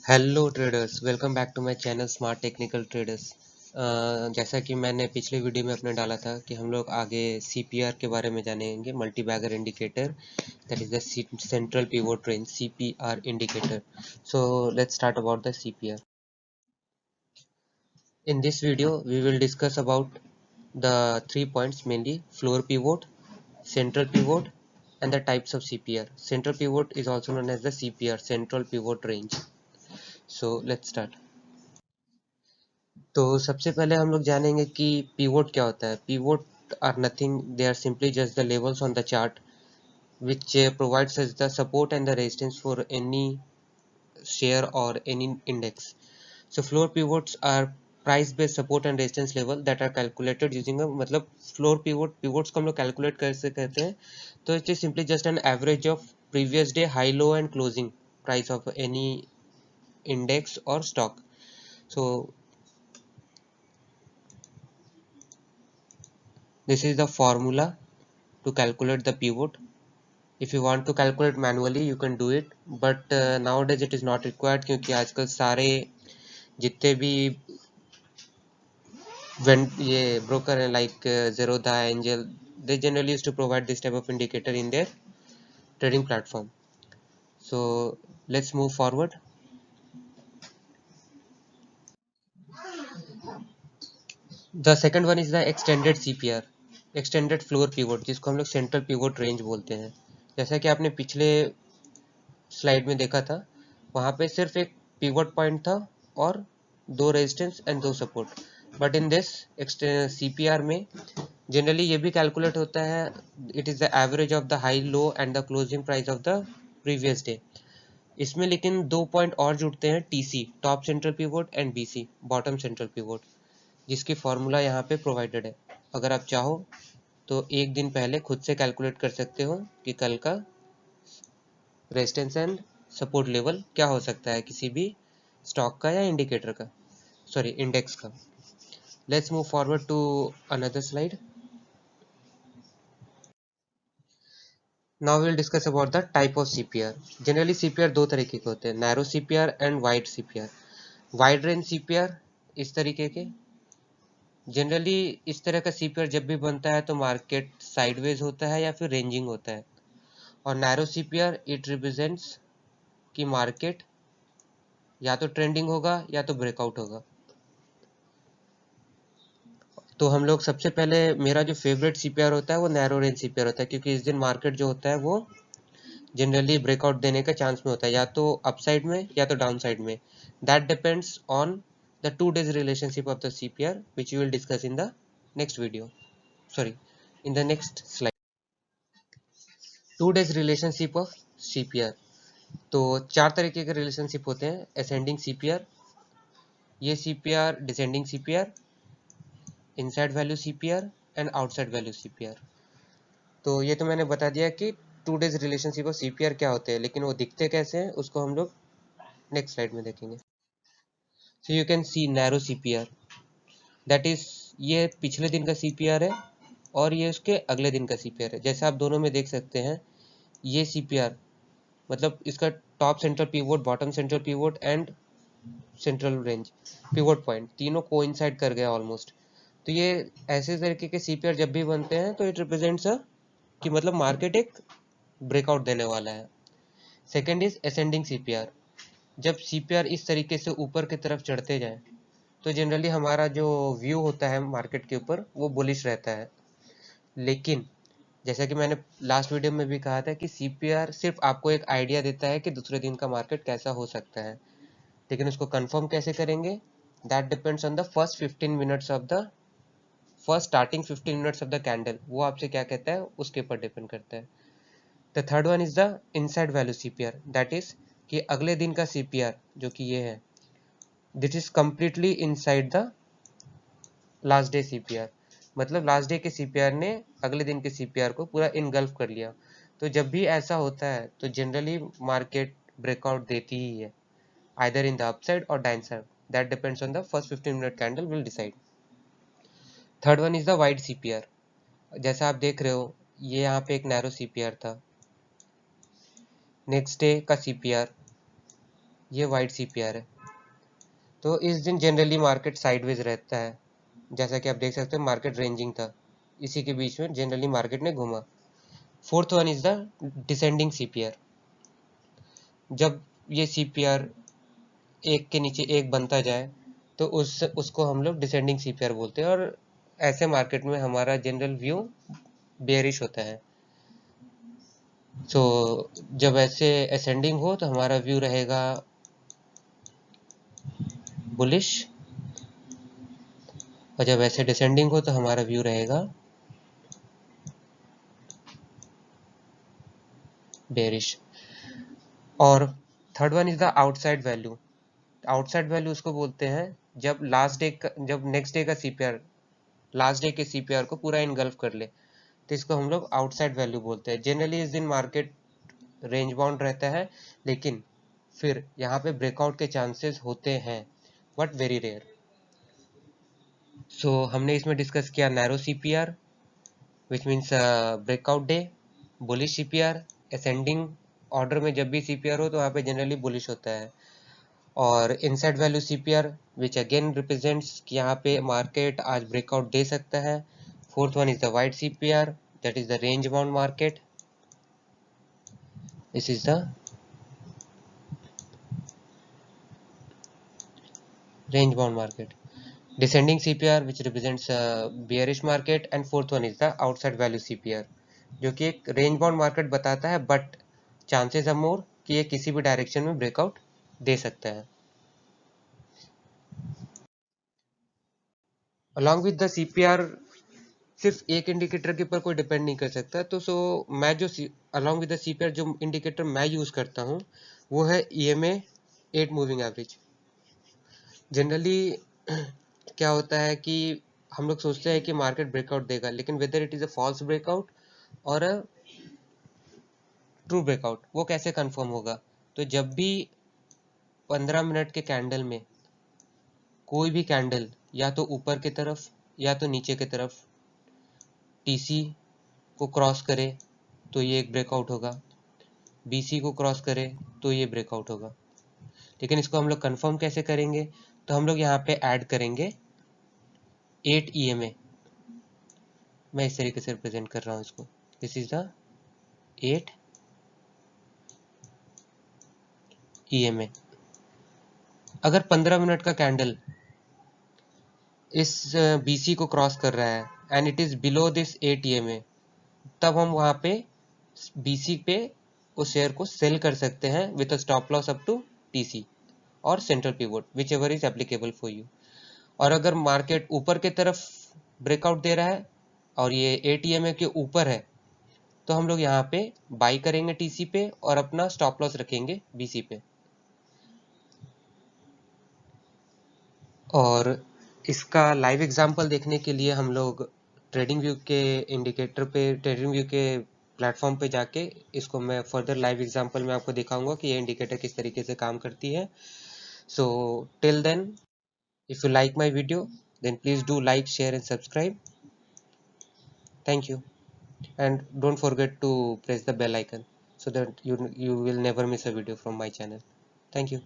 Hello traders, welcome back to my channel smart technical traders. जैसा कि मैंने पिछले वीडियो में अपने डाला था कि हम लोग आगे सीपीआर के बारे में जानेंगे, multibagger indicator, that is the central pivot range, CPR indicator. So let's start about the CPR. In this video we will discuss about the 3 points, mainly floor pivot, central pivot and the types of CPR. Central pivot is also known as the CPR, central pivot range. So let's start. तो सबसे पहले हम लोग जानेंगे कि pivot क्या होता है। Pivot are nothing, they are simply just the levels on the chart which provides us the support and the resistance for any share or any index. So floor pivots are price based support and resistance level that are calculated using a, मतलब floor pivots को हम लोग calculate कैसे करते हैं, तो it is simply just an average of previous day high, low and closing price of any index or stock. So this is the formula to calculate the pivot. If you want to calculate manually you can do it, but nowadays it is not required, क्योंकि आजकल सारे जितने भी ये broker है like Zerodha, Angel, they generally used to provide this type of indicator in their trading platform. So let's move forward. The second one is the extended CPR, extended floor pivot, जिसको हम लोग central pivot range बोलते हैं। जैसा कि आपने पिछले slide में देखा था, वहाँ पे सिर्फ एक पिवट पॉइंट था और दो रेजिस्टेंस एंड दो support, but in this CPR में जनरली ये भी कैलकुलेट होता है, it is the average of the high, low and the closing price of the previous day. इसमें लेकिन दो पॉइंट और जुड़ते हैं, TC, top central pivot, and BC, bottom central pivot, जिसकी फॉर्मूला यहाँ पे प्रोवाइडेड है। अगर आप चाहो तो एक दिन पहले खुद से कैलकुलेट कर सकते हो कि कल का रेजिस्टेंस एंड सपोर्ट लेवल क्या हो सकता है किसी भी स्टॉक का या इंडिकेटर का, सॉरी इंडेक्स का। Let's move forward to another slide. Now will discuss about the type of CPR। Generally CPR दो तरीके के होते हैं, narrow CPR and wide CPR। Wide range CPR इस तरीके के, जनरली इस तरह का CPR जब भी बनता है तो मार्केट साइडवेज होता है या फिर रेंजिंग होता है। और नैरो CPR इट रिप्रेजेंट्स कि मार्केट या तो ट्रेंडिंग होगा या तो ब्रेकआउट होगा। तो हम लोग सबसे पहले, मेरा जो फेवरेट CPR होता है वो नैरो रेंज CPR होता है, क्योंकि इस दिन मार्केट जो होता है वो जनरली ब्रेकआउट देने का चांस में होता है, या तो अपसाइड में या तो डाउन साइड में। That depends on the 2 days relationship of the CPR which you will discuss in the next video, sorry in the next slide. 2 days relationship of CPR। तो चार तरीके के रिलेशनशिप होते हैं, असेंडिंग CPR, ये CPR descending CPR, inside value CPR and outside value CPR। तो ये तो मैंने बता दिया कि 2 days रिलेशनशिप ऑफ CPR क्या होते हैं, लेकिन वो दिखते कैसे हैं उसको हम लोग नेक्स्ट स्लाइड में देखेंगे। So you can see narrow CPR, that is, ये पिछले दिन का CPR है और ये उसके अगले दिन का CPR है। जैसे आप दोनों में देख सकते हैं, ये CPR मतलब इसका top central pivot, bottom central pivot and central range pivot point तीनों कोइंसाइड कर गया ऑलमोस्ट। तो ये ऐसे तरीके के CPR जब भी बनते हैं तो इट रिप्रेजेंट्स अ कि मतलब मार्केट एक ब्रेकआउट देने वाला है। सेकेंड इज असेंडिंग CPR, जब CPR इस तरीके से ऊपर की तरफ चढ़ते जाए तो जनरली हमारा जो व्यू होता है मार्केट के ऊपर वो बुलिश रहता है। लेकिन जैसा कि मैंने लास्ट वीडियो में भी कहा था कि CPR सिर्फ आपको एक आइडिया देता है कि दूसरे दिन का मार्केट कैसा हो सकता है, लेकिन उसको कंफर्म कैसे करेंगे, that depends on the first 15 minutes of the first starting 15 minutes of the candle, वो आपसे क्या कहता है उसके ऊपर डिपेंड करता है। The third one is the inside value CPR, that is कि अगले दिन का CPR जो कि ये है, this is completely inside the last day CPR, मतलब लास्ट डे के CPR ने अगले दिन के CPR को पूरा इनगल्फ कर लिया। तो जब भी ऐसा होता है तो जनरली मार्केट ब्रेकआउट देती ही है, either in the upside or downside, that depends on the first 15-minute candle will decide. Third one is the wide CPR, जैसा आप देख रहे हो ये यहाँ पे एक नैरो CPR था, नेक्स्ट डे का CPR ये वाइट CPR है। तो इस दिन जनरली मार्केट साइडवेज रहता है, जैसा कि आप देख सकते हो मार्केट रेंजिंग था, इसी के बीच में जनरली मार्केट ने घूमा। Fourth one is the descending CPR। जब ये CPR एक के नीचे एक बनता जाए तो उसको हम लोग डिसेंडिंग CPR बोलते हैं, और ऐसे मार्केट में हमारा जनरल व्यू बेयरिश होता है। सो जब ऐसे असेंडिंग हो तो हमारा व्यू रहेगा बुलिश, और जब ऐसे डिसेंडिंग हो तो हमारा व्यू रहेगा बेयरिश। और third one is the outside value. Outside value उसको बोलते हैं जब जब नेक्स्ट डे का CPR लास्ट डे के CPR को पूरा इनगल्फ कर ले, तो इसको हम लोग आउटसाइड वैल्यू बोलते हैं। जनरली इस दिन मार्केट रेंज बाउंड रहता है, लेकिन फिर यहाँ पे ब्रेकआउट के चांसेस होते हैं, बट वेरी रेयर। सो हमने इसमें डिस्कस किया narrow CPR which means breakout day, bullish CPR, ascending order में जब भी CPR हो तो वहाँ पे जनरली बुलिश होता है, और inside value CPR which again represents कि यहाँ पे मार्केट आज ब्रेकआउट दे सकता है। Fourth one is the white CPR, that is the range bound market. This is the range bound market. Descending CPR which represents bearish market, and fourth one is the outside value CPR जो कि एक range bound market बताता है, but chances are more कि ये किसी भी direction में ब्रेकआउट दे सकता है। अलॉन्ग विद द CPR सिर्फ एक इंडिकेटर के ऊपर कोई डिपेंड नहीं कर सकता, तो मैं जो अलॉन्ग विद द CPR जो इंडिकेटर मैं यूज करता हूँ वो है EMA 8 मूविंग एवरेज। जनरली क्या होता है कि हम लोग सोचते हैं कि मार्केट ब्रेकआउट देगा, लेकिन whether it is a false breakout और अ ट्रू ब्रेकआउट वो कैसे कंफर्म होगा? तो जब भी 15 मिनट के कैंडल में कोई भी कैंडल या तो ऊपर की तरफ या तो नीचे की तरफ TC को क्रॉस करे तो ये एक ब्रेकआउट होगा, BC को क्रॉस करे तो ये ब्रेकआउट होगा। लेकिन इसको हम लोग कंफर्म कैसे करेंगे? तो हम लोग यहाँ पे ऐड करेंगे 8 EMA। मैं इस तरीके से रिप्रेजेंट कर रहा हूँ इसको, दिस इज द 8 EMA। अगर 15 मिनट का कैंडल इस BC को क्रॉस कर रहा है and it is below this 8 EMA, तब हम वहाँ पे BC पे उस शेयर को सेल कर सकते हैं with a stop loss up to TC और central pivot whichever is applicable for you. और अगर मार्केट ऊपर की तरफ ब्रेकआउट दे रहा है और ये 8 EMA के ऊपर है, तो हम लोग यहाँ पे बाई करेंगे TC पे और अपना स्टॉप लॉस रखेंगे BC पे। और इसका लाइव एग्जांपल देखने के लिए हम लोग ट्रेडिंग व्यू के इंडिकेटर पे, ट्रेडिंग व्यू के प्लेटफॉर्म पे जाके इसको मैं फर्दर लाइव एग्जांपल में आपको दिखाऊंगा कि ये इंडिकेटर किस तरीके से काम करती है। So till then, if you like my video then please do like, share and subscribe. Thank you, and don't forget to press the bell icon so that you will never miss a video from my channel. Thank you.